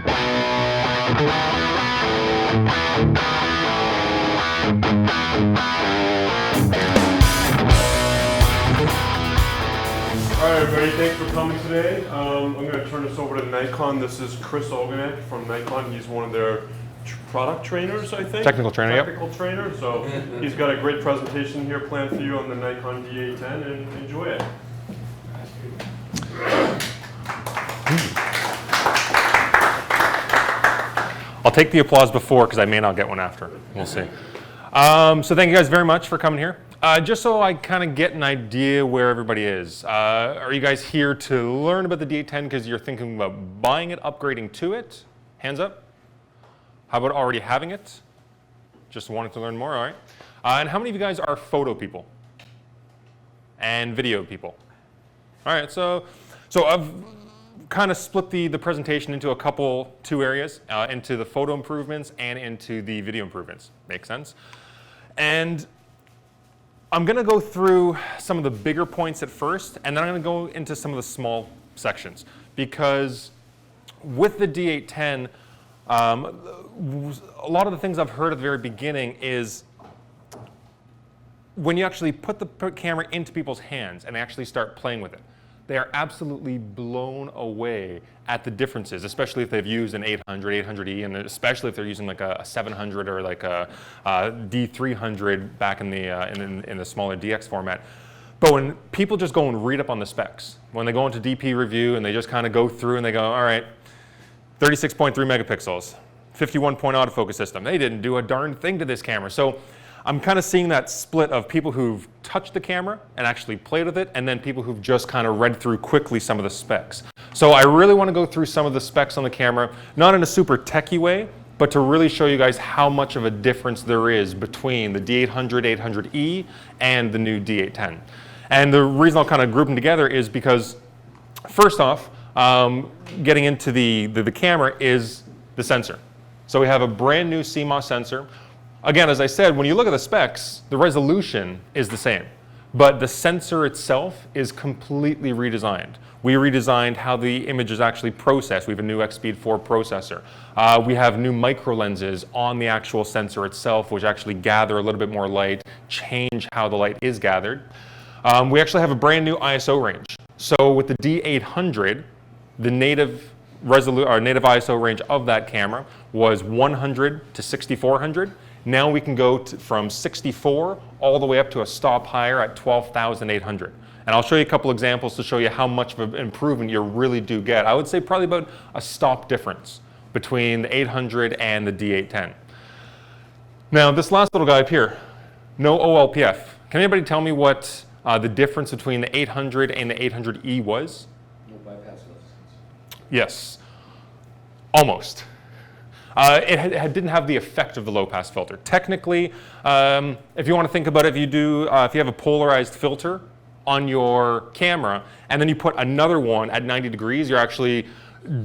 Alright everybody, thanks for coming today. I'm going to turn this over to Nikon. This is Chris Ogonek from Nikon. He's one of their product trainers, I think? Technical trainer, Technical trainer. So he's got a great presentation here planned for you on the Nikon D810, and enjoy it. I'll take the applause before because I may not get one after. We'll see. So thank you guys very much for coming here. Just so I kind of get an idea where everybody is. Are you guys here to learn about the D810 because you're thinking about buying it, upgrading to it? Hands up. How about already having it? Just wanted to learn more, all right. And how many of you guys are photo people? And video people? All right, so I've kind of split the presentation into two areas, into the photo improvements and into the video improvements. Makes sense? And I'm going to go through some of the bigger points at first, and then I'm going to go into some of the small sections. Because with the D810, a lot of the things I've heard at the very beginning is when you actually put the camera into people's hands and actually start playing with it, they are absolutely blown away at the differences, especially if they've used an 800, 800E, and especially if they're using like a 700 or like a D300 back in the smaller DX format. But when people just go and read up on the specs, when they go into DP review and they just kind of go through and they go, all right, 36.3 megapixels, 51-point autofocus system. They didn't do a darn thing to this camera. So I'm kind of seeing that split of people who've touched the camera and actually played with it, and then people who've just kind of read through quickly some of the specs. So I really want to go through some of the specs on the camera, not in a super techie way, but to really show you guys how much of a difference there is between the D800, 800E and the new D810. And the reason I'll kind of group them together is because, first off, getting into the camera is the sensor. So we have a brand new CMOS sensor. Again, as I said, when you look at the specs, the resolution is the same, but the sensor itself is completely redesigned. We redesigned how the image is actually processed. We have a new X-Speed 4 processor. We have new micro lenses on the actual sensor itself, which actually gather a little bit more light, change how the light is gathered. We actually have a brand new ISO range. So with the D800, the native ISO range of that camera was 100 to 6400. Now we can go from 64 all the way up to a stop higher at 12,800. And I'll show you a couple examples to show you how much of an improvement you really do get. I would say probably about a stop difference between the 800 and the D810. Now this last little guy up here, no OLPF. Can anybody tell me what the difference between the 800 and the 800E was? No bypass resistance. Yes, almost. It didn't have the effect of the low-pass filter. Technically, if you want to think about it, if you have a polarized filter on your camera, and then you put another one at 90 degrees, you're actually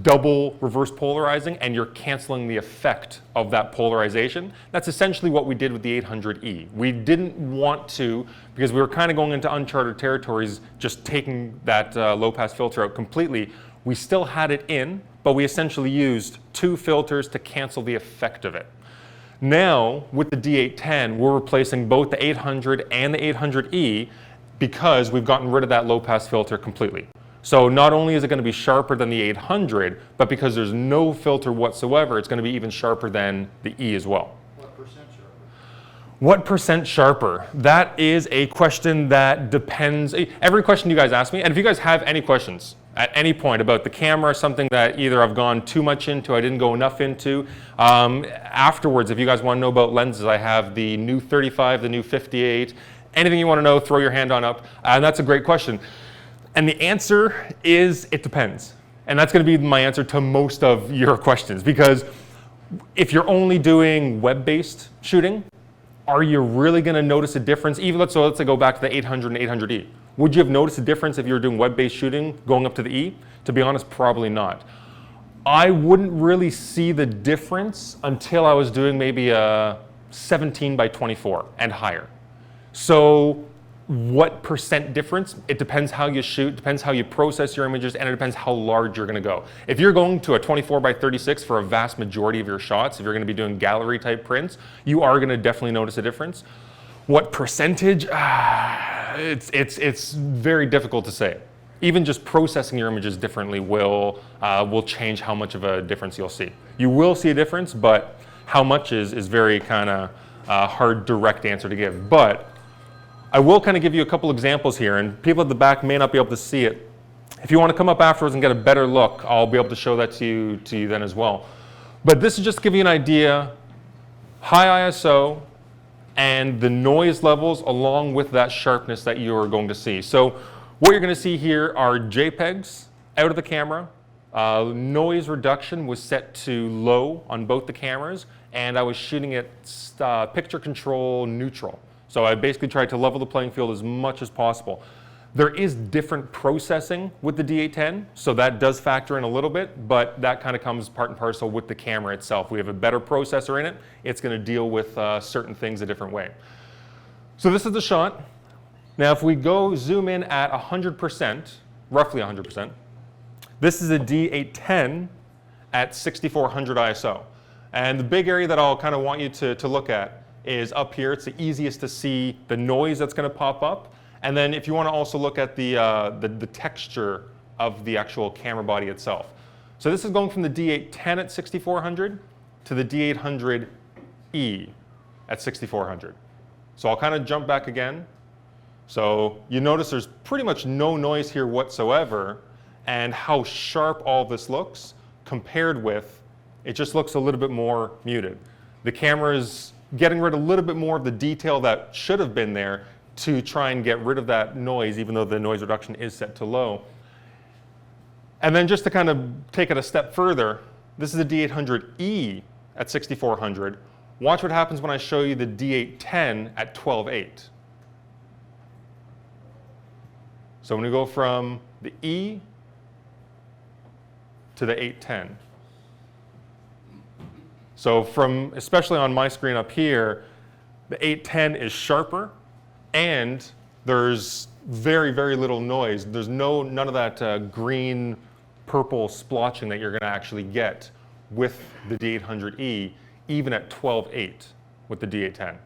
double reverse polarizing, and you're canceling the effect of that polarization. That's essentially what we did with the 800E. We didn't want to, because we were kind of going into uncharted territories, just taking that low-pass filter out completely. We still had it in, but we essentially used two filters to cancel the effect of it. Now, with the D810, we're replacing both the 800 and the 800E because we've gotten rid of that low-pass filter completely. So not only is it going to be sharper than the 800, but because there's no filter whatsoever, it's going to be even sharper than the E as well. What percent sharper? What percent sharper? That is a question that depends. Every question you guys ask me, and if you guys have any questions at any point about the camera, something that either I've gone too much into, I didn't go enough into, afterwards, if you guys want to know about lenses, I have the new 35, the new 58, anything you want to know, throw your hand on up, and that's a great question. And the answer is, it depends. And that's going to be my answer to most of your questions, because if you're only doing web-based shooting, are you really going to notice a difference? Even let's say go back to the 800 and 800E. Would you have noticed a difference if you were doing web-based shooting going up to the E? To be honest, probably not. I wouldn't really see the difference until I was doing maybe a 17 by 24 and higher. So what percent difference, it depends how you shoot, depends how you process your images, and it depends how large you're gonna go. If you're going to a 24 by 36 for a vast majority of your shots, if you're gonna be doing gallery type prints, you are gonna definitely notice a difference. What percentage? It's very difficult to say. Even just processing your images differently will change how much of a difference you'll see. You will see a difference, but how much is very kind of hard, direct answer to give. But I will kind of give you a couple examples here, and people at the back may not be able to see it. If you want to come up afterwards and get a better look, I'll be able to show that to you then as well. But this is just to give you an idea, high ISO, and the noise levels along with that sharpness that you are going to see. So what you're going to see here are JPEGs out of the camera. Noise reduction was set to low on both the cameras, and I was shooting it picture control neutral. So I basically tried to level the playing field as much as possible. There is different processing with the D810, so that does factor in a little bit, but that kind of comes part and parcel with the camera itself. We have a better processor in it. It's going to deal with certain things a different way. So this is the shot. Now if we go zoom in at 100%, roughly 100%, this is a D810 at 6400 ISO. And the big area that I'll kind of want you to look at is up here. It's the easiest to see the noise that's going to pop up. And then if you want to also look at the texture of the actual camera body itself. So this is going from the D810 at 6400 to the D800E at 6400. So I'll kind of jump back again. So you notice there's pretty much no noise here whatsoever, and how sharp all this looks compared with, it just looks a little bit more muted. The camera is getting rid of a little bit more of the detail that should have been there to try and get rid of that noise, even though the noise reduction is set to low. And then just to kind of take it a step further, this is the D800E at 6400. Watch what happens when I show you the D810 at 12.8. So when we go from the E to the 810. So from, especially on my screen up here, the 810 is sharper, and there's very, very little noise. There's none of that green, purple splotching that you're going to actually get with the D800E, even at 12.8 with the D810.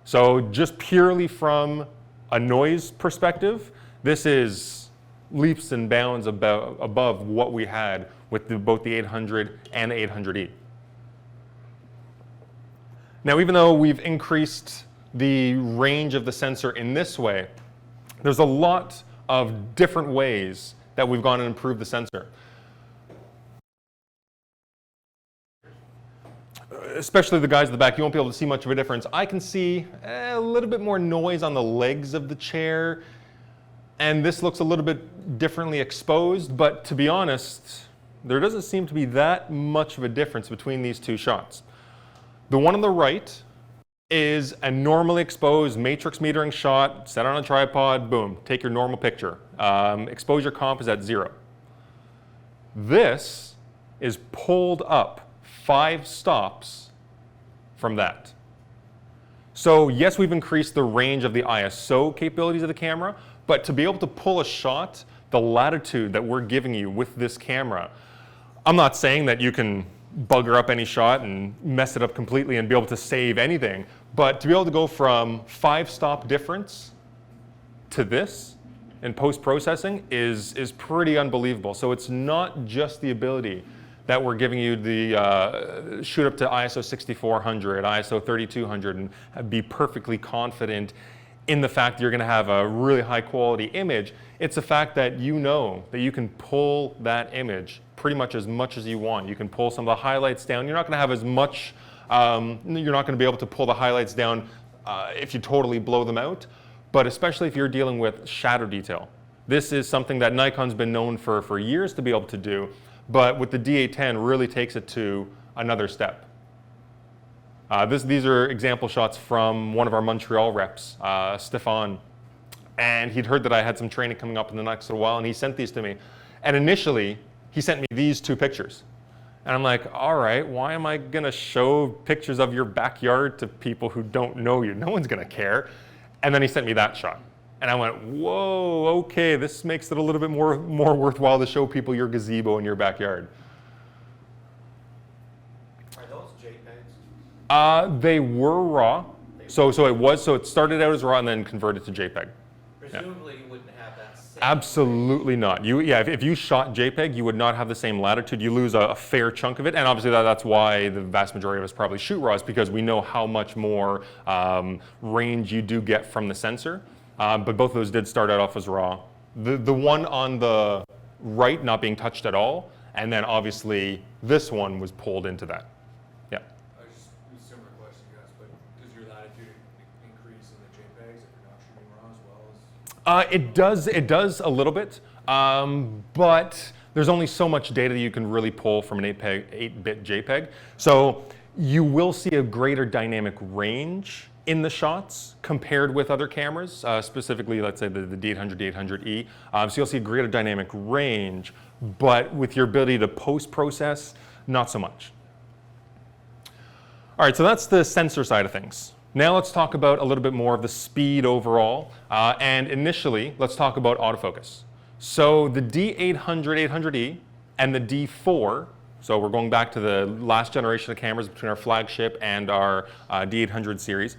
So just purely from a noise perspective, this is leaps and bounds above what we had with both the 800 and the 800E. Now, even though we've increased the range of the sensor in this way, there's a lot of different ways that we've gone and improved the sensor. Especially the guys at the back, you won't be able to see much of a difference. I can see a little bit more noise on the legs of the chair, and this looks a little bit differently exposed, but to be honest, there doesn't seem to be that much of a difference between these two shots. The one on the right is a normally exposed matrix metering shot, set on a tripod, boom, take your normal picture. Exposure comp is at 0. This is pulled up 5 stops from that. So yes, we've increased the range of the ISO capabilities of the camera, but to be able to pull a shot, the latitude that we're giving you with this camera, I'm not saying that you can bugger up any shot and mess it up completely and be able to save anything, but to be able to go from 5-stop difference to this in post-processing is pretty unbelievable. So it's not just the ability that we're giving you the shoot up to ISO 6400, ISO 3200, and be perfectly confident in the fact that you're going to have a really high quality image. It's the fact that you know that you can pull that image pretty much as you want. You can pull some of the highlights down. You're not going to have as much, you're not going to be able to pull the highlights down if you totally blow them out, but especially if you're dealing with shadow detail. This is something that Nikon's been known for years to be able to do, but with the D810 really takes it to another step. These are example shots from one of our Montreal reps, Stefan, and he'd heard that I had some training coming up in the next little while, and he sent these to me. And initially, he sent me these 2 pictures. And I'm like, all right, why am I going to show pictures of your backyard to people who don't know you? No one's going to care. And then he sent me that shot. And I went, whoa, okay, this makes it a little bit more worthwhile to show people your gazebo in your backyard. Are those JPEGs? They were raw. So it started out as raw and then converted to JPEG. Presumably you wouldn't have that same. Absolutely not. If you shot JPEG, you would not have the same latitude. You lose a fair chunk of it, and obviously that's why the vast majority of us probably shoot RAWs, because we know how much more range you do get from the sensor. But both of those did start out off as RAW. The one on the right not being touched at all, and then obviously this one was pulled into that. Yeah. Just a similar question you asked, but does your latitude increase in the JPEGs if you're not shooting RAW as well as? It does a little bit, but there's only so much data that you can really pull from an 8-bit JPEG. So you will see a greater dynamic range in the shots compared with other cameras, specifically, let's say the D800, D800E. So you'll see a greater dynamic range, but with your ability to post-process, not so much. All right, so that's the sensor side of things. Now let's talk about a little bit more of the speed overall. And initially, let's talk about autofocus. So the D800, 800E and the D4, so we're going back to the last generation of cameras between our flagship and our D800 series.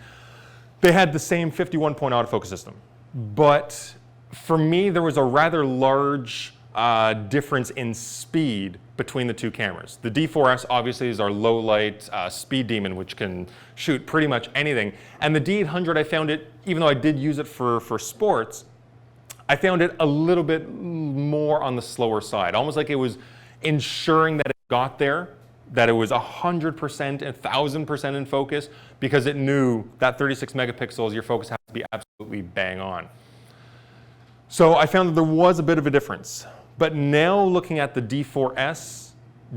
They had the same 51-point autofocus system. But for me, there was a rather large difference in speed between the two cameras. The D4S obviously is our low light speed demon, which can shoot pretty much anything. And the D800, I found it, even though I did use it for sports, I found it a little bit more on the slower side, almost like it was ensuring that it got there, that it was 100%, 1,000% in focus, because it knew that 36 megapixels, your focus has to be absolutely bang on. So I found that there was a bit of a difference. But now looking at the D4S,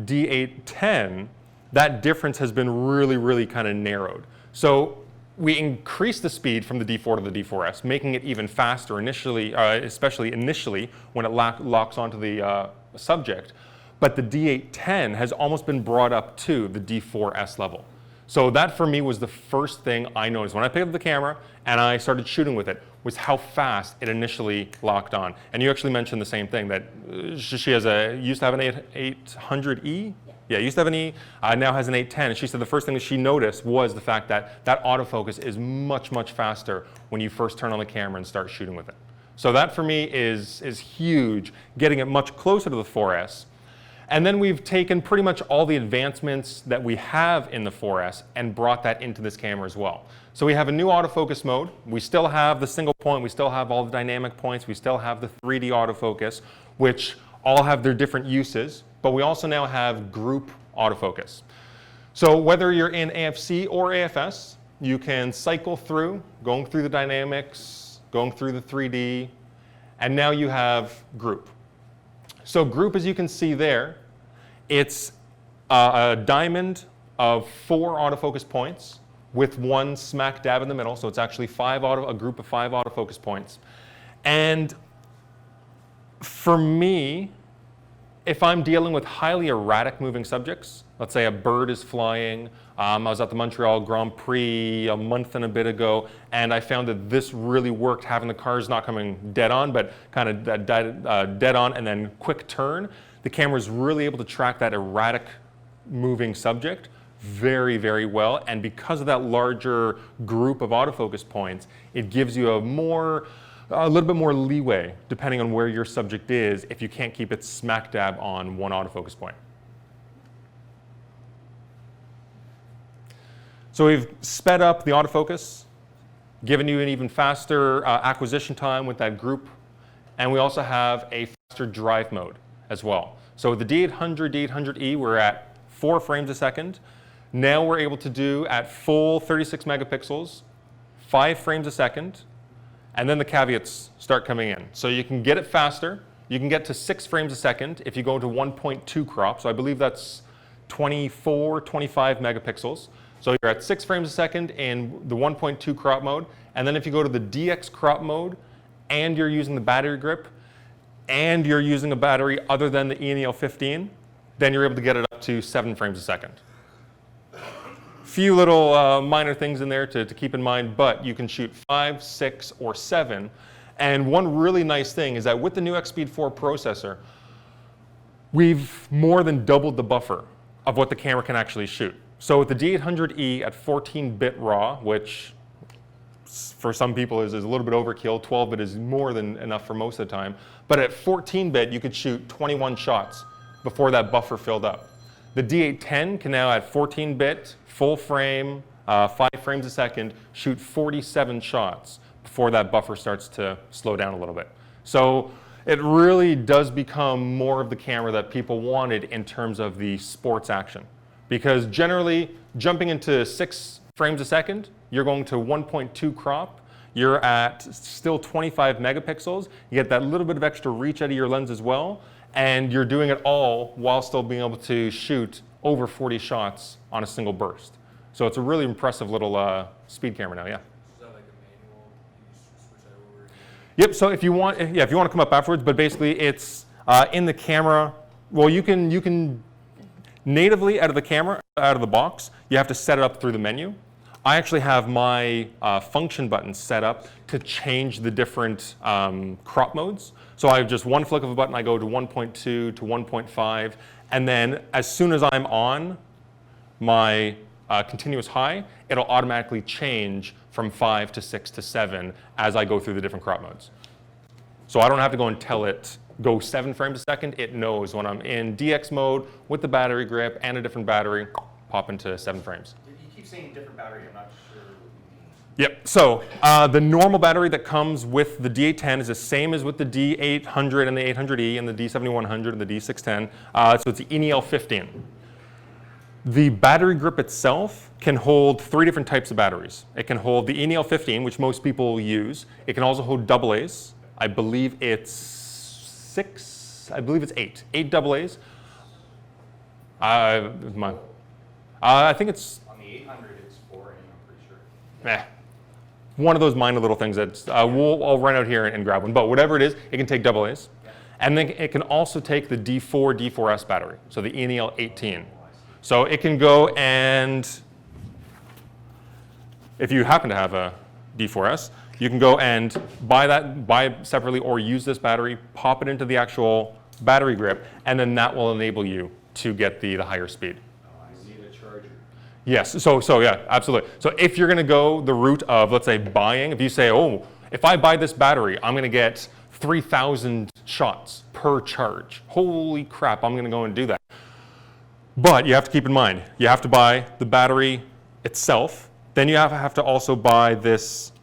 D810, that difference has been really, really kind of narrowed. So we increased the speed from the D4 to the D4S, making it even faster initially, especially initially when it locks onto the subject. But the D810 has almost been brought up to the D4S level. So that for me was the first thing I noticed when I picked up the camera and I started shooting with it, was how fast it initially locked on. And you actually mentioned the same thing, that she has used to have an 800E? Yeah, used to have an E, now has an 810. And she said the first thing that she noticed was the fact that that autofocus is much, much faster when you first turn on the camera and start shooting with it. So that for me is huge, getting it much closer to the 4S. And then we've taken pretty much all the advancements that we have in the 4S and brought that into this camera as well. So we have a new autofocus mode. We still have the single point. We still have all the dynamic points. We still have the 3D autofocus, which all have their different uses. But we also now have group autofocus. So whether you're in AFC or AFS, you can cycle through, going through the dynamics, going through the 3D, and now you have group. So group, as you can see there, it's a diamond of 4 autofocus points with one smack dab in the middle. So it's actually a group of 5 autofocus points. And for me, if I'm dealing with highly erratic moving subjects, let's say a bird is flying, I was at the Montreal Grand Prix a month and a bit ago, and I found that this really worked, having the cars not coming dead on, but kind of dead on and then quick turn. The camera is really able to track that erratic moving subject very, very well. And because of that larger group of autofocus points, it gives you a little bit more leeway, depending on where your subject is, if you can't keep it smack dab on one autofocus point. So we've sped up the autofocus, given you an even faster acquisition time with that group, and we also have a faster drive mode as well. So with the D800, D800E, we're at 4 frames a second. Now we're able to do, at full 36 megapixels, 5 frames a second, and then the caveats start coming in. So you can get it faster. You can get to 6 frames a second if you go to 1.2 crop. So I believe that's 24, 25 megapixels. So you're at 6 frames a second in the 1.2 crop mode. And then if you go to the DX crop mode and you're using the battery grip and you're using a battery other than the ENEL15, then you're able to get it up to 7 frames a second. Few little minor things in there to keep in mind, but you can shoot 5, 6, or 7. And one really nice thing is that with the new X-Speed 4 processor, we've more than doubled the buffer of what the camera can actually shoot. So with the D800E at 14-bit RAW, which for some people is a little bit overkill, 12-bit is more than enough for most of the time, but at 14-bit you could shoot 21 shots before that buffer filled up. The D810 can now at 14-bit, full frame, 5 frames a second, shoot 47 shots before that buffer starts to slow down a little bit. So it really does become more of the camera that people wanted in terms of the sports action. Because generally, jumping into 6 frames a second, you're going to 1.2 crop, you're at still 25 megapixels, you get that little bit of extra reach out of your lens as well, and you're doing it all while still being able to shoot over 40 shots on a single burst. So it's a really impressive little speed camera now, yeah. Is that like a manual? You just switch that over? Yep, so if you want to come up afterwards, but basically it's in the camera, well, you can natively out of the camera, out of the box, you have to set it up through the menu. I actually have my function button set up to change the different crop modes. So I have just one flick of a button, I go to 1.2 to 1.5, and then as soon as I'm on my continuous high, it'll automatically change from 5 to 6 to 7 as I go through the different crop modes. So I don't have to go and tell it go 7 frames a second. It knows when I'm in DX mode with the battery grip and a different battery, pop into 7 frames. You keep saying different battery, I'm not sure what you mean. Yep, so the normal battery that comes with the D810 is the same as with the D800 and the 800E and the D7100 and the D610. So it's the ENEL 15. The battery grip itself can hold 3 different types of batteries. It can hold the ENEL 15, which most people use. It can also hold AA's. I believe it's 6, I believe it's 8. 8 AA's. I think it's... On the 800, it's 4, and I'm pretty sure. One of those minor little things that I'll run out here and grab one. But whatever it is, it can take AA's. Yeah. And then it can also take the D4, D4S battery, so the ENEL 18. So it can go and, if you happen to have a D4S, you can go and buy separately or use this battery, pop it into the actual battery grip, and then that will enable you to get the higher speed. I need a charger. Yes, so yeah, absolutely. So if you're gonna go the route of, let's say, buying, if you say, oh, if I buy this battery, I'm gonna get 3,000 shots per charge. Holy crap, I'm gonna go and do that. But you have to keep in mind, you have to buy the battery itself, then you have to also buy this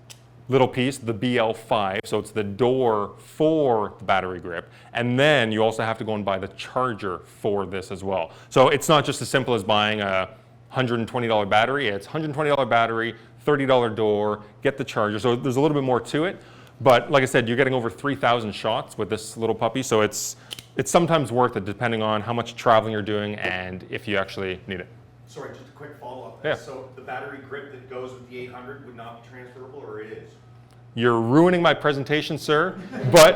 little piece, the BL5, so it's the door for the battery grip, and then you also have to go and buy the charger for this as well. So it's not just as simple as buying a $120 battery, it's $120 battery, $30 door, get the charger, so there's a little bit more to it, but like I said, you're getting over 3,000 shots with this little puppy, so it's sometimes worth it depending on how much traveling you're doing and if you actually need it. Sorry, just a quick follow-up. Yeah. So the battery grip that goes with the 800 would not be transferable, or it is? You're ruining my presentation, sir, but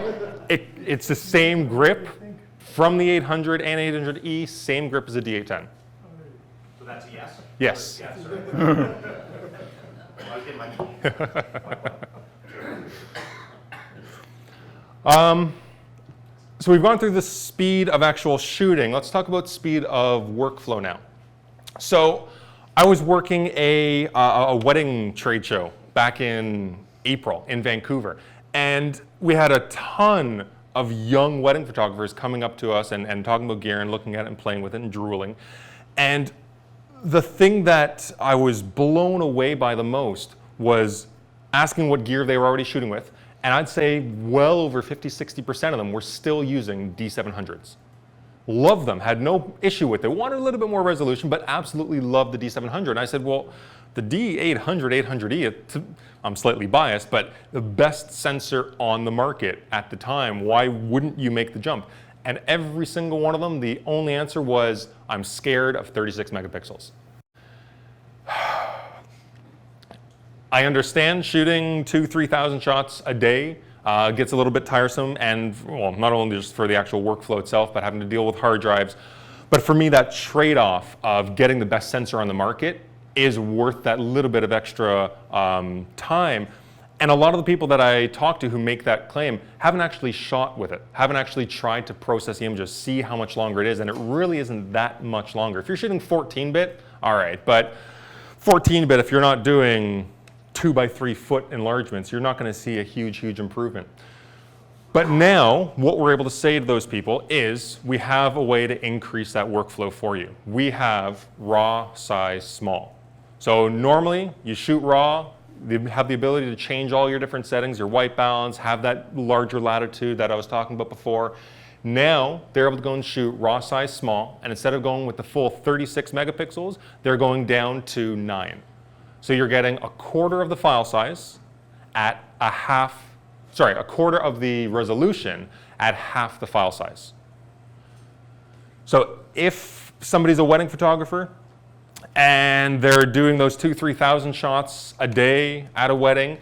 it's the same grip from the 800 and 800E, same grip as a D810. So that's a yes? Yes. Yes, sir. I was getting my... So we've gone through the speed of actual shooting. Let's talk about speed of workflow now. So I was working a wedding trade show back in April in Vancouver, and we had a ton of young wedding photographers coming up to us and talking about gear and looking at it and playing with it and drooling. And the thing that I was blown away by the most was asking what gear they were already shooting with, and I'd say well over 50–60% of them were still using D700s. Loved them, had no issue with it, wanted a little bit more resolution, but absolutely loved the D700. And I said, well, the D800, 800E, I'm slightly biased, but the best sensor on the market at the time, why wouldn't you make the jump? And every single one of them, the only answer was, I'm scared of 36 megapixels. I understand shooting 2,000–3,000 shots a day gets a little bit tiresome, and well, not only just for the actual workflow itself, but having to deal with hard drives. But for me, that trade-off of getting the best sensor on the market is worth that little bit of extra time. And a lot of the people that I talk to who make that claim haven't actually shot with it, haven't actually tried to process the images, see how much longer it is, and it really isn't that much longer. If you're shooting 14-bit, all right, but 14-bit, if you're not doing 2x3 foot enlargements, you're not going to see a huge, huge improvement. But now, what we're able to say to those people is we have a way to increase that workflow for you. We have raw size small. So normally, you shoot raw, you have the ability to change all your different settings, your white balance, have that larger latitude that I was talking about before. Now, they're able to go and shoot raw size small, and instead of going with the full 36 megapixels, they're going down to 9. So you're getting a quarter of the file size at a quarter of the resolution at half the file size. So if somebody's a wedding photographer and they're doing those 2,000-3,000 shots a day at a wedding,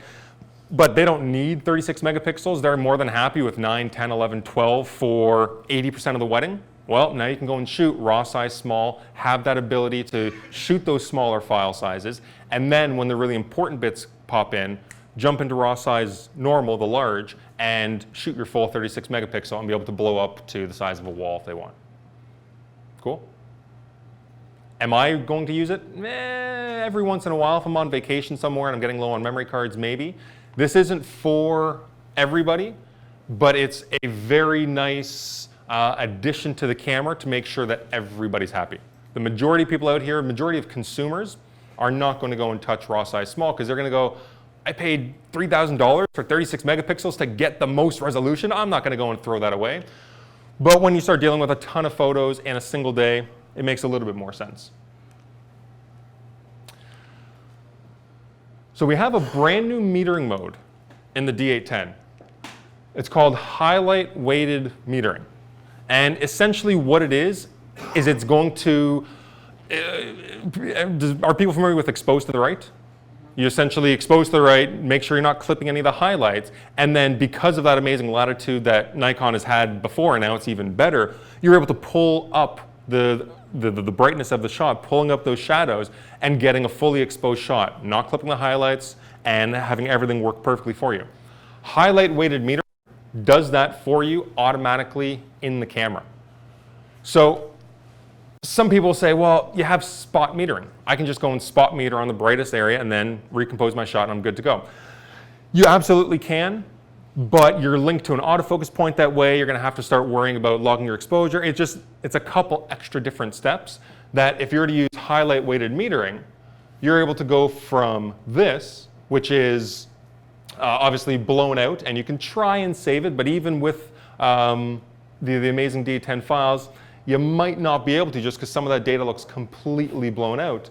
but they don't need 36 megapixels, they're more than happy with 9, 10, 11, 12 for 80% of the wedding. Well, now you can go and shoot raw size small, have that ability to shoot those smaller file sizes, and then when the really important bits pop in, jump into raw size normal, the large, and shoot your full 36 megapixel and be able to blow up to the size of a wall if they want. Cool? Am I going to use it? Every once in a while if I'm on vacation somewhere and I'm getting low on memory cards, maybe. This isn't for everybody, but it's a very nice addition to the camera to make sure that everybody's happy. The majority of people out here, majority of consumers, are not going to go and touch raw size small because they're going to go, I paid $3,000 for 36 megapixels to get the most resolution. I'm not going to go and throw that away. But when you start dealing with a ton of photos in a single day, it makes a little bit more sense. So we have a brand new metering mode in the D810. It's called highlight weighted metering. And essentially what it is it's going to, are people familiar with expose to the right? You essentially expose to the right, make sure you're not clipping any of the highlights, and then because of that amazing latitude that Nikon has had before, and now it's even better, you're able to pull up the brightness of the shot, pulling up those shadows, and getting a fully exposed shot, not clipping the highlights, and having everything work perfectly for you. Highlight weighted meter does that for you automatically in the camera. So some people say, well, you have spot metering. I can just go and spot meter on the brightest area and then recompose my shot and I'm good to go. You absolutely can, but you're linked to an autofocus point that way. You're going to have to start worrying about logging your exposure. It's a couple extra different steps that if you were to use highlight weighted metering, you're able to go from this, which is obviously blown out, and you can try and save it, but even with the amazing D10 files, you might not be able to just because some of that data looks completely blown out.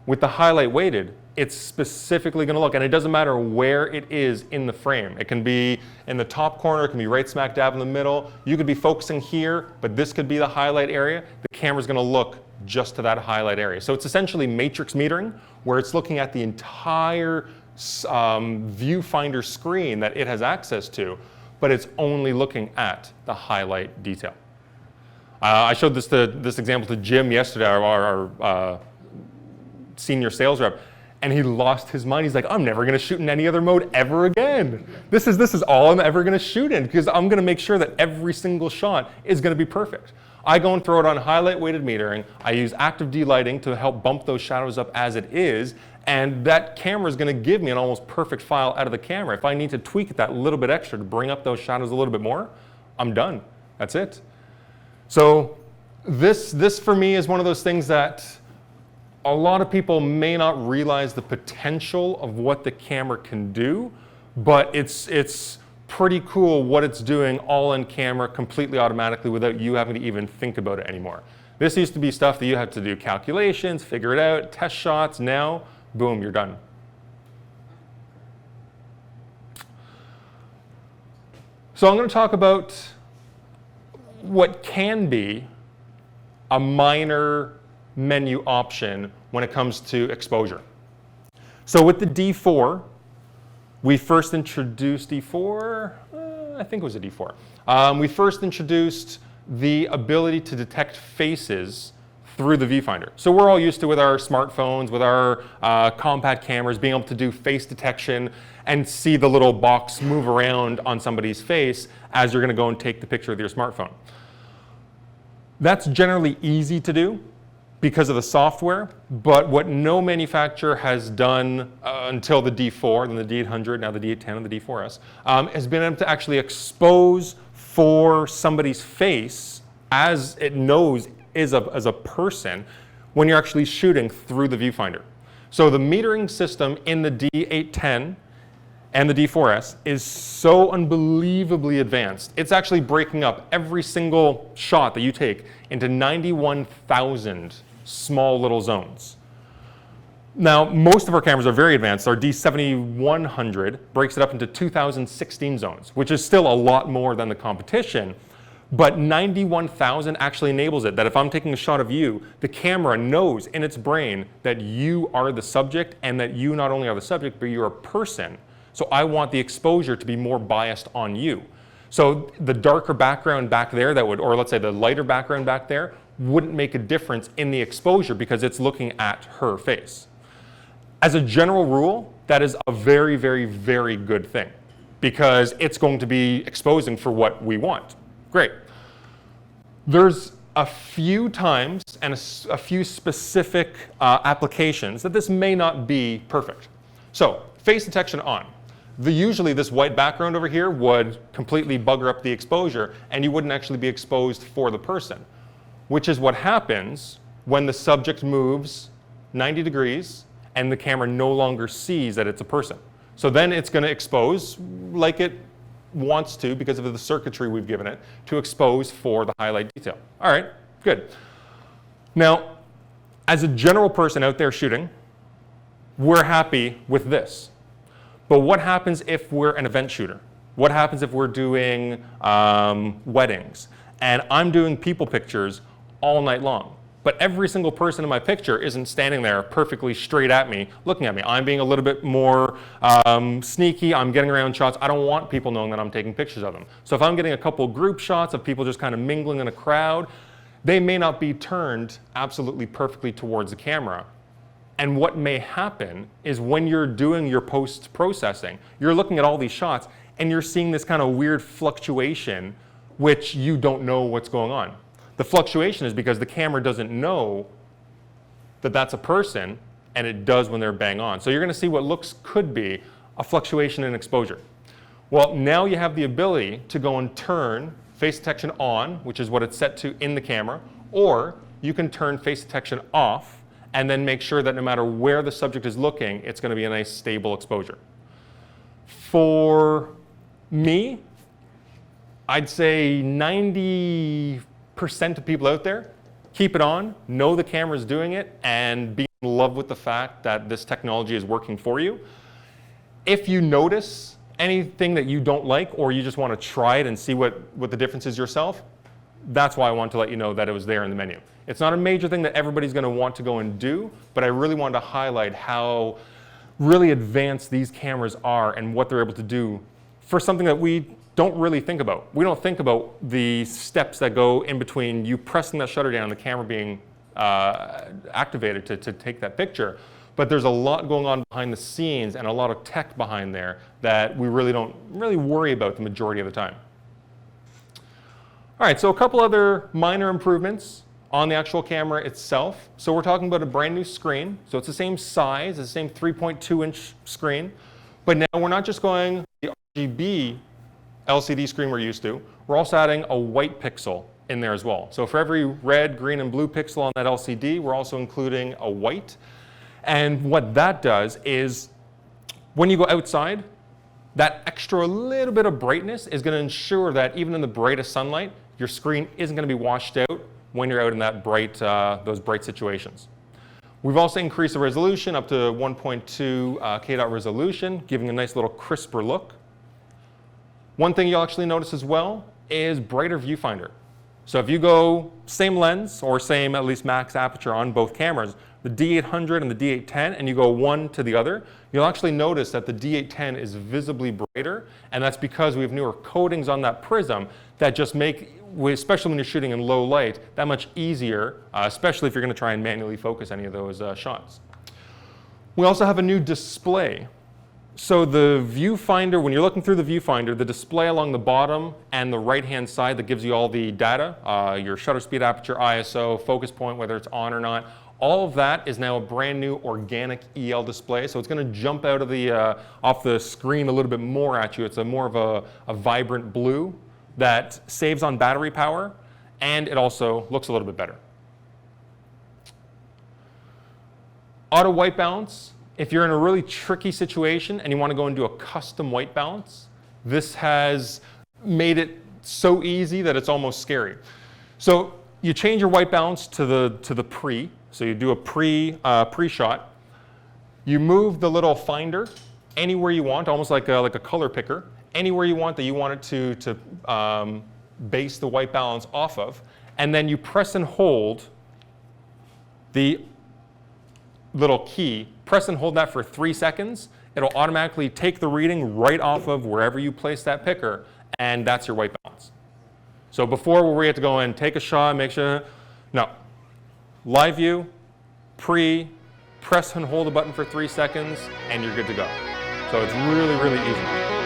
With the highlight weighted, it's specifically going to look, and it doesn't matter where it is in the frame. It can be in the top corner, it can be right smack dab in the middle. You could be focusing here, but this could be the highlight area. The camera's going to look just to that highlight area. So it's essentially matrix metering, where it's looking at the entire viewfinder screen that it has access to, but it's only looking at the highlight detail. I showed this example to Jim yesterday, our senior sales rep, and he lost his mind. He's like, I'm never going to shoot in any other mode ever again. This is all I'm ever going to shoot in because I'm going to make sure that every single shot is going to be perfect. I go and throw it on highlight weighted metering. I use active delighting to help bump those shadows up as it is, and that camera is going to give me an almost perfect file out of the camera. If I need to tweak it that little bit extra to bring up those shadows a little bit more, I'm done. That's it. So this for me is one of those things that a lot of people may not realize the potential of what the camera can do, but it's pretty cool what it's doing all in camera completely automatically without you having to even think about it anymore. This used to be stuff that you had to do calculations, figure it out, test shots. Now, boom, you're done. So I'm going to talk about what can be a minor menu option when it comes to exposure. So with the D4, we first introduced D4, I think it was a D4. We first introduced the ability to detect faces through the viewfinder. So we're all used to, with our smartphones, with our compact cameras, being able to do face detection and see the little box move around on somebody's face as you're going to go and take the picture with your smartphone. That's generally easy to do because of the software, but what no manufacturer has done until the D4, then the D800, now the D810 and the D4S, has been able to actually expose for somebody's face as it knows as a person when you're actually shooting through the viewfinder. So the metering system in the D810 and the D4S is so unbelievably advanced. It's actually breaking up every single shot that you take into 91,000 small little zones. Now, most of our cameras are very advanced. Our D7100 breaks it up into 2016 zones, which is still a lot more than the competition, but 91,000 actually enables it that if I'm taking a shot of you, the camera knows in its brain that you are the subject and that you not only are the subject, but you're a person. So I want the exposure to be more biased on you. So the darker background back there that would, or let's say the lighter background back there, wouldn't make a difference in the exposure because it's looking at her face. As a general rule, that is a very, very, very good thing because it's going to be exposing for what we want. Great. There's a few times and a few specific applications that this may not be perfect. So face detection on. Usually this white background over here would completely bugger up the exposure and you wouldn't actually be exposed for the person, which is what happens when the subject moves 90 degrees and the camera no longer sees that it's a person. So then it's going to expose like it wants to because of the circuitry we've given it to expose for the highlight detail. All right, good. Now, as a general person out there shooting, we're happy with this. But what happens if we're an event shooter? What happens if we're doing weddings? And I'm doing people pictures all night long. But every single person in my picture isn't standing there perfectly straight at me, looking at me. I'm being a little bit more sneaky. I'm getting around shots. I don't want people knowing that I'm taking pictures of them. So if I'm getting a couple group shots of people just kind of mingling in a crowd, they may not be turned absolutely perfectly towards the camera. And what may happen is when you're doing your post-processing, you're looking at all these shots and you're seeing this kind of weird fluctuation which you don't know what's going on. The fluctuation is because the camera doesn't know that that's a person, and it does when they're bang on. So you're going to see what could be a fluctuation in exposure. Well, now you have the ability to go and turn face detection on, which is what it's set to in the camera, or you can turn face detection off and then make sure that no matter where the subject is looking, it's going to be a nice stable exposure. For me, I'd say 90% of people out there keep it on, know the camera's doing it, and be in love with the fact that this technology is working for you. If you notice anything that you don't like, or you just want to try it and see what the difference is yourself, that's why I wanted to let you know that it was there in the menu. It's not a major thing that everybody's going to want to go and do, but I really wanted to highlight how really advanced these cameras are and what they're able to do for something that we don't really think about. We don't think about the steps that go in between you pressing that shutter down and the camera being activated to take that picture. But there's a lot going on behind the scenes and a lot of tech behind there that we really don't worry about the majority of the time. All right, so a couple other minor improvements on the actual camera itself. So we're talking about a brand new screen. So it's the same size, it's the same 3.2-inch screen. But now we're not just going the RGB LCD screen we're used to. We're also adding a white pixel in there as well. So for every red, green, and blue pixel on that LCD, we're also including a white. And what that does is when you go outside, that extra little bit of brightness is going to ensure that even in the brightest sunlight, your screen isn't going to be washed out when you're out in that those bright situations. We've also increased the resolution up to 1.2 K-dot resolution, giving a nice little crisper look. One thing you'll actually notice as well is brighter viewfinder. So if you go same lens or same at least max aperture on both cameras, the D800 and the D810, and you go one to the other, you'll actually notice that the D810 is visibly brighter, and that's because we have newer coatings on that prism that just make especially when you're shooting in low light, that much easier, especially if you're going to try and manually focus any of those shots. We also have a new display. So the viewfinder, when you're looking through the viewfinder, the display along the bottom and the right-hand side that gives you all the data, your shutter speed, aperture, ISO, focus point, whether it's on or not, all of that is now a brand new organic EL display. So it's going to jump out of the, off the screen a little bit more at you. It's more of a vibrant blue that saves on battery power, and it also looks a little bit better. Auto white balance. If you're in a really tricky situation and you want to go and do a custom white balance, this has made it so easy that it's almost scary. So you change your white balance to the pre. So you do a pre-shot. You move the little finder anywhere you want, almost like a color picker, anywhere you want that you want it to base the white balance off of, and then you press and hold the little key. Press and hold that for 3 seconds. It'll automatically take the reading right off of wherever you place that picker, and that's your white balance. So before, where we had to go and take a shot, make sure, no. Live view, press and hold the button for 3 seconds, and you're good to go. So it's really, really easy.